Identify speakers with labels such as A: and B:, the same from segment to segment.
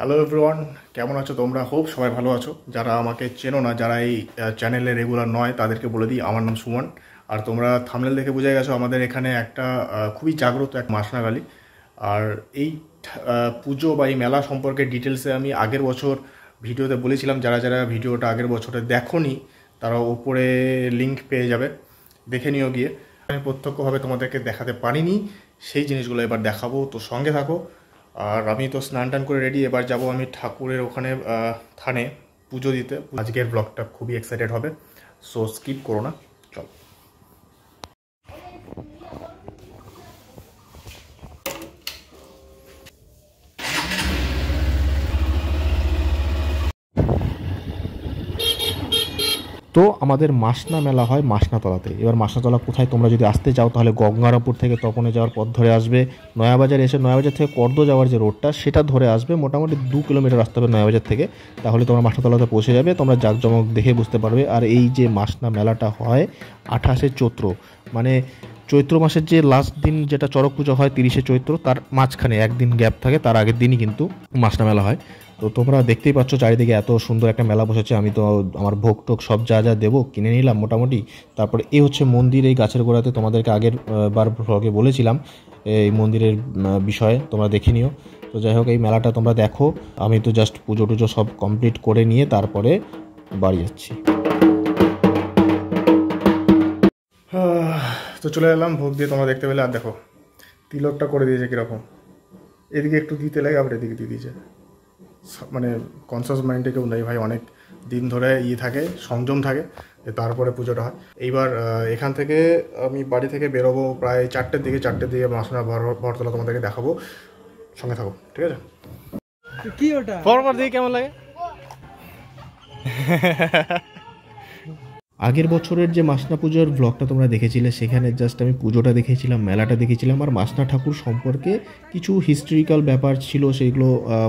A: Hello everyone, কেমন আছো তোমরা? হোপ সবাই ভালো আছো। যারা আমাকে চেনো না, যারা এই চ্যানেলে রেগুলার নয়, তাদেরকে বলে দিই আমার নাম সুমন। আর তোমরা থাম্বনেল দেখে বুঝে গেছো আমাদের এখানে একটা খুবই জাগ্রত এক মাসনাগালি। আর এই পুজো বা এই মেলা সম্পর্কে ডিটেলসে আমি আগের বছর ভিডিওতে বলেছিলাম। যারা যারা ভিডিওটা আগের বছরে দেখোনি তারা উপরে লিঙ্ক পেয়ে যাবে, দেখে নিও গিয়ে। আমি প্রত্যক্ষভাবে তোমাদেরকে দেখাতে পারিনি, সেই জিনিসগুলো এবার দেখাবো, তো সঙ্গে থাকো। আর আমি তো স্নান টান করে রেডি, এবার যাব আমি ঠাকুরের ওখানে থানে পুজো দিতে। আজকের ব্লগটা খুবই এক্সাইটেড হবে, সো স্কিপ করো না, চলো। তো আমাদের মাসনা মেলা হয় মাসনাতলাতে। এবার মাসনাতলা কোথায়, তোমরা যদি আসতে চাও তাহলে গঙ্গারামপুর থেকে তপনে যাওয়ার পথ ধরে আসবে, নয়াবাজার এসে নয়াবাজার থেকে কর্দ যাওয়ার যে রোডটা সেটা ধরে আসবে। মোটামুটি 2 কিলোমিটার আসতে হবে নয়াবাজার থেকে, তাহলে তোমরা মাসনাতলাতে পৌঁছে যাবে। তোমরা জাঁকজমক দেখে বুঝতে পারবে। আর এই যে মাসনা মেলাটা হয় 28শে চৈত্র, মানে চৈত্র মাসের যে লাস্ট দিন যেটা চড়ক পুজো হয় 30শে চৈত্র, তার মাঝখানে একদিন গ্যাপ থাকে, তার আগের দিনই কিন্তু মাসনা মেলা হয়। তো তোমরা দেখতেই পাচ্ছ চারিদিকে এত সুন্দর একটা মেলা বসেছে। আমি তো আমার ভোগ টোগ সব যা যা দেবো কিনে নিলাম মোটামুটি। তারপরে এই হচ্ছে মন্দির, এই গাছের গোড়াতে তোমাদেরকে আগের বার ভ্লগে বলেছিলাম এই মন্দিরের বিষয়ে, তোমরা দেখে নিও। তো যাই হোক, এই মেলাটা তোমরা দেখো। আমি তো জাস্ট পুজো টুজো সব কমপ্লিট করে নিয়ে তারপরে বাড়ি যাচ্ছি। তো চলে এলাম ভোগ দিয়ে, তোমরা দেখতে পেলে। আর দেখো তিলকটা করে দিয়েছে কীরকম, এদিকে একটু দিতে লাগে আবার এদিকে দিয়ে দিয়েছে। মানে কনসাস মাইন্ডে কেউ নেই ভাই, অনেক দিন ধরে থাকে, সংযম থাকে, তারপরে পুজোটা হয়। এইবার এখান থেকে আমি বাড়ি থেকে বেরোবো প্রায় 4টের দিকে। 4টের দিকে মাসনা ভরতলা তোমাদেরকে দেখাবো, সঙ্গে থাকো, ঠিক আছে?
B: কি ওটা পরপর দিয়ে কেমন লাগে?
A: আগের বছরের যে মাসনা পুজোর ব্লগটা তোমরা দেখেছিলে, সেখানে জাস্ট আমি পুজোটা দেখেছিলাম, মেলাটা দেখেছিলাম, আর মাসনা ঠাকুর সম্পর্কে কিছু হিস্ট্রিক্যাল ব্যাপার ছিল সেগুলো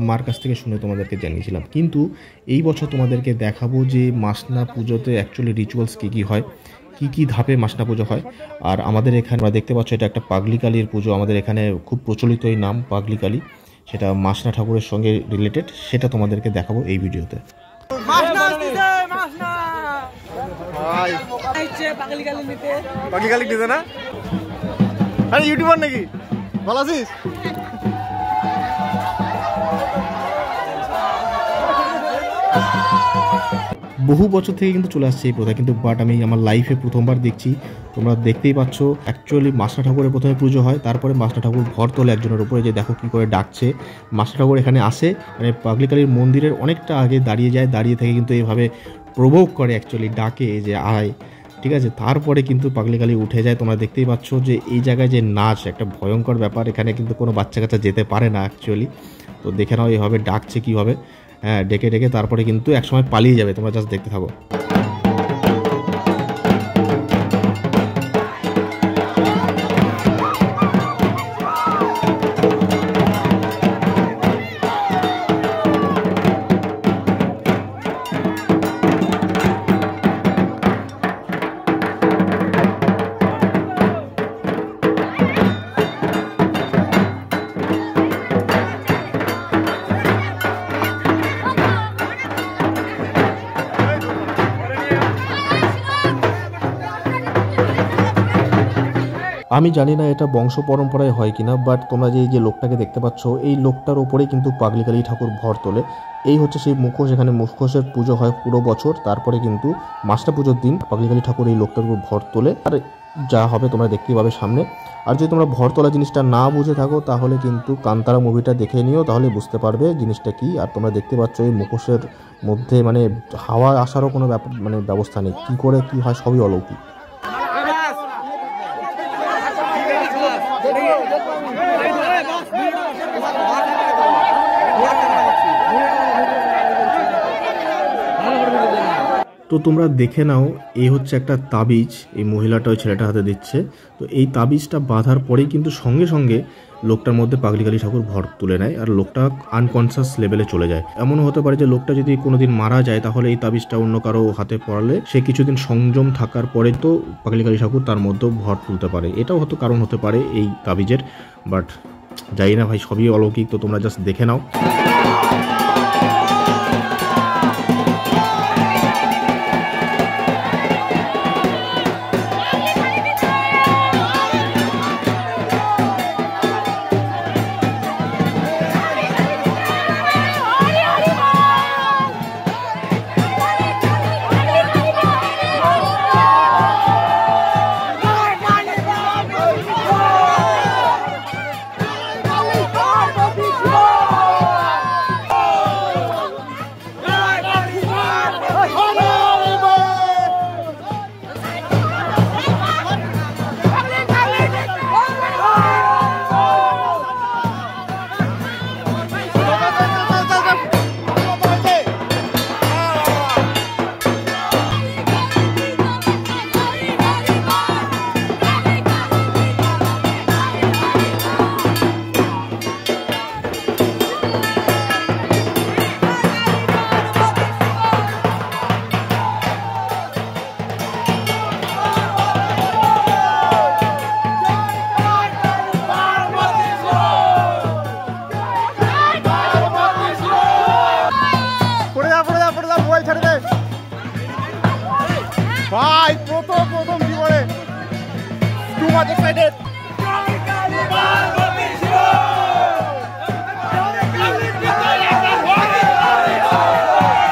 A: মার কাছ থেকে শুনে তোমাদেরকে জানিয়েছিলাম। কিন্তু এই বছর তোমাদেরকে দেখাবো যে মাসনা পুজোতে অ্যাকচুয়ালি রিচুয়ালস কী কী হয়, কী কী ধাপে মাসনা পুজো হয়। আর আমাদের এখানে আমরা দেখতে পাচ্ছ এটা একটা পাগলি কালীর পুজো। আমাদের এখানে খুব প্রচলিত এই নাম পাগলি কালী, সেটা মাসনা ঠাকুরের সঙ্গে রিলেটেড, সেটা তোমাদেরকে দেখাবো এই ভিডিওতে।
B: পাগলি নিতে না? আরে ইউটিউবার নাকি? ভালো আছিস?
A: বহু বছর থেকে কিন্তু চলে আসছে এই প্রথা, কিন্তু বাট আমি আমার লাইফে প্রথমবার দেখছি। তোমরা দেখতেই পাচ্ছ অ্যাকচুয়ালি মাসনা ঠাকুরের প্রথমে পুজো হয়, তারপরে মাসনা ঠাকুর ভর তোলে একজনের উপরে, যে দেখো কী করে ডাকছে। মাসনা ঠাকুর এখানে আসে, মানে পাগলি কালীর মন্দিরের অনেকটা আগে দাঁড়িয়ে যায়, দাঁড়িয়ে থেকে কিন্তু এইভাবে প্রভোগ করে, অ্যাকচুয়ালি ডাকে যে আয়, ঠিক আছে? তারপরে কিন্তু পাগলি কালী উঠে যায়। তোমরা দেখতেই পাচ্ছ যে এই জায়গায় যে নাচ, একটা ভয়ঙ্কর ব্যাপার। এখানে কিন্তু কোনো বাচ্চা কাচ্চা যেতে পারে না অ্যাকচুয়ালি। তো দেখে নাও এইভাবে ডাকছে কীভাবে, হ্যাঁ, ডেকে ডেকে তারপরে কিন্তু একসময় পালিয়ে যাবে। তোমরা জাস্ট দেখতে থাকো। আমি জানি না এটা বংশ পরম্পরায় হয় কিনা, বাট তোমরা যে লোকটাকে দেখতে পাচ্ছ, এই লোকটার ওপরেই কিন্তু পাগলি কালী ঠাকুর ভর তোলে। এই হচ্ছে সেই মুখোশ, এখানে মুখোশের পুজো হয় পুরো বছর। তারপরে কিন্তু মাসনা পুজোর দিন পাগলি কালী ঠাকুর এই লোকটার উপর ভর তোলে। আর যা হবে তোমরা দেখতেই পাবে সামনে। আর যদি তোমরা ভর তোলা জিনিসটা না বুঝে থাকো তাহলে কিন্তু কান্তারা মুভিটা দেখে নিও, তাহলে বুঝতে পারবে জিনিসটা কি। আর তোমরা দেখতে পাচ্ছ এই মুখোশের মধ্যে মানে হাওয়া আসারও কোনো ব্যবস্থা নেই, কী করে কী হয় সবই অলৌকিক। তো তোমরা দেখে নাও, এই হচ্ছে একটা তাবিজ, এই মহিলাটা ওই ছেলেটা হাতে দিচ্ছে। তো এই তাবিজটা বাঁধার পরেই কিন্তু সঙ্গে সঙ্গে লোকটার মধ্যে পাগলি কালী ঠাকুর ভর তুলে নেয়, আর লোকটা আনকনসিয়াস লেভেলে চলে যায়। এমনও হতে পারে যে লোকটা যদি কোনোদিন মারা যায় তাহলে এই তাবিজটা অন্য কারো হাতে পড়ালে সে কিছুদিন সংযম থাকার পরে তো পাগলি কালী ঠাকুর তার মধ্যেও ভর তুলতে পারে। এটাও হয়তো কারণ হতে পারে এই তাবিজের, বাট জানি না ভাই, সবই অলৌকিক। তো তোমরা জাস্ট দেখে নাও।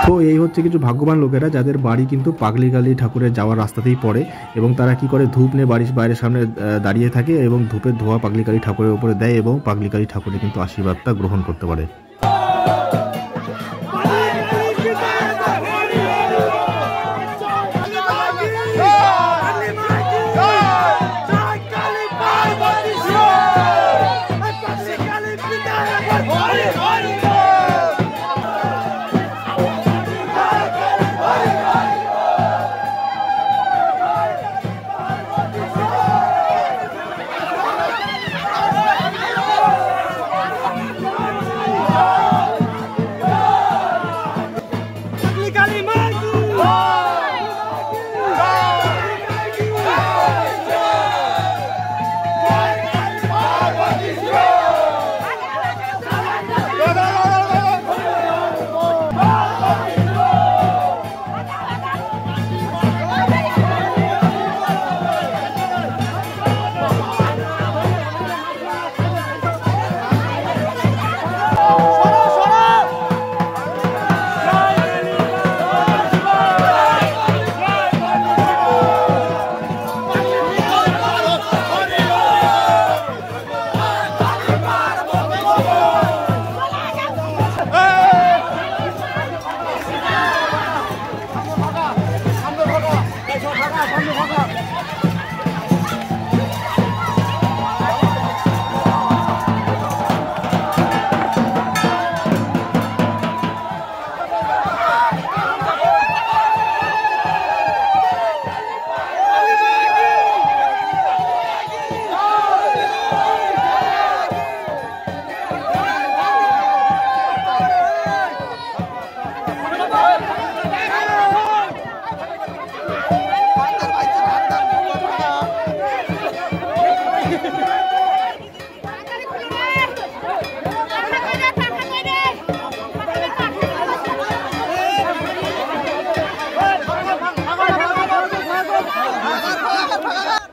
A: তো এই হচ্ছে কিছু ভাগ্যবান লোকেরা যাদের বাড়ি কিন্তু পাগলিকালী ঠাকুরের যাওয়ার রাস্তাতেই পড়ে, এবং তারা কি করে ধূপ নিয়ে বাড়ির বাইরের সামনে দাঁড়িয়ে থাকে এবং ধূপের ধোঁয়া পাগলিকালী ঠাকুরের উপরে দেয় এবং পাগলিকালী ঠাকুরের কিন্তু আশীর্বাদটা গ্রহণ করতে পারে।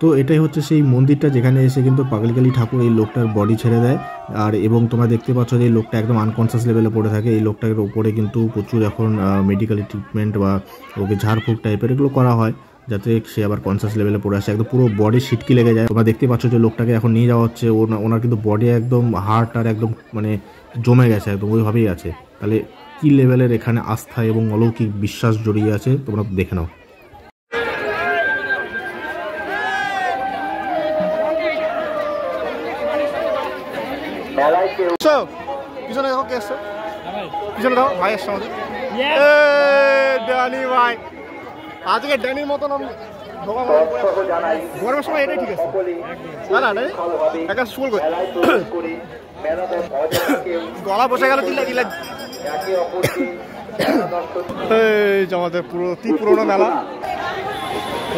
A: তো এটাই হচ্ছে সেই মন্দিরটা যেখানে এসে কিন্তু পাগলিকালী ঠাকুর এই লোকটার বডি ছেড়ে দেয়। আর এবং তোমরা দেখতে পাচ্ছ যে এই লোকটা একদম আনকনসিয়াস লেভেলে পড়ে থাকে। এই লোকটার উপরে কিন্তু প্রচুর এখন মেডিকেল ট্রিটমেন্ট বা ওকে ঝাড়ফুঁক টাইপের এগুলো করা হয় যাতে সে আবার কনসিয়াস লেভেলে পড়ে আসে। একদম পুরো বডি সিটকি লেগে যায়। তোমরা দেখতে পাচ্ছ যে লোকটাকে এখন নিয়ে যাওয়া হচ্ছে। ওনার কিন্তু বডি একদম হার্ট আর একদম মানে জমে গেছে, একদম ওইভাবেই আছে। তাহলে কি লেভেলের এখানে আস্থা এবং অলৌকিক বিশ্বাস জড়িয়ে আছে তোমরা দেখে নাও।
B: পিছনে দেখো কে এসছে, পিছনে দেখো ভাই এসছে আমাদের ড্যানি ভাই। আজকে ড্যানির মতন গরমের সময় এটাই ঠিক আছে না না একটা শুল করে গলা বসে গেল চিল্লা চিল্লা। এই যে আমাদের পুরোনো মেলা,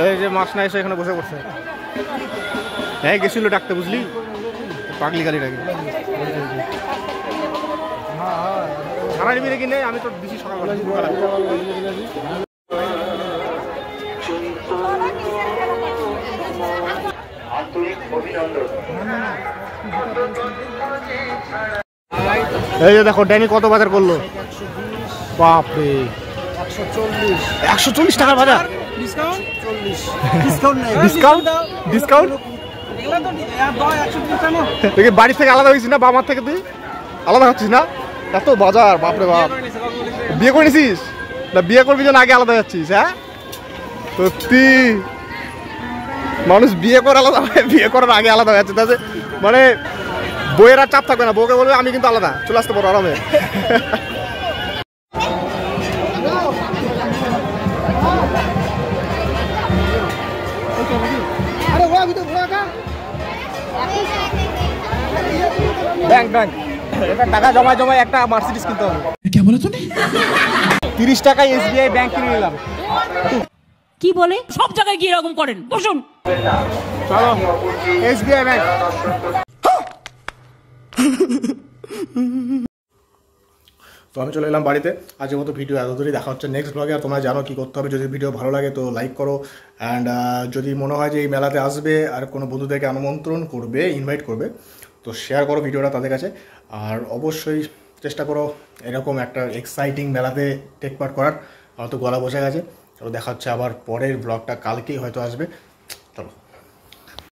B: এই যে মাছ না এসে এখানে বসে পড়ছে। হ্যাঁ গেছিল ডাকতে, বুঝলি পাগলি গালি ডাকি সারা নিবি রেখে নেই। আমি তো দিছি সকালবেলা এই যে দেখো ড্যানি কত বাজার করলো, বাপরে 140 টাকার বাজার। ডিসকাউন্ট বাড়ি থেকে আলাদা হয়েছিস না, বাবার থেকে তুই আলাদা হচ্ছিস না? এত বাজার, বাপরে বাপ। বিয়ে করে নিছিস না? বিয়ে করবি যেন আগে আলাদা যাচ্ছিস? হ্যাঁ সত্যি মানুষ বিয়ে করে আলাদা হয়, বিয়ে করার আগে আলাদা হয়ে যাচ্ছে। তাতে মানে বইয়ের আর চাপ থাকবে না, বউকে বলবে আমি কিন্তু আলাদা, চলে আসতে পারো আরামে। ব্যাংক এবার টাকা জমায় একটা মার্সিডিজ কিনতে হবে। কি বলে তুমি? 30 টাকায় এসবিআই ব্যাংক কিনে নিলাম।
C: কি বলে? সব জায়গায় গিয়ে এরকম করেন, বসুন।
B: চলো এসবিআই ব্যাংক। তো আমি চলে এলাম বাড়িতে। আজকের মতো ভিডিও এত দূরই, দেখা হচ্ছে নেক্সট ব্লগে। আর তোমরা জানো কি করতে হবে, যদি ভিডিও ভালো লাগে তো লাইক করো, অ্যান্ড যদি মনে হয় যে এই মেলাতে আসবে আর কোনো বন্ধুদেরকে আমন্ত্রণ করবে, ইনভাইট করবে, তো শেয়ার করো ভিডিওটা তাদের কাছে। আর অবশ্যই
A: চেষ্টা করো এরকম একটা এক্সাইটিং মেলাতে টেক পার্ট করার। হয়তো গলা বসে গেছে, তো দেখা হচ্ছে আবার পরের ব্লগটা কালকেই হয়তো আসবে।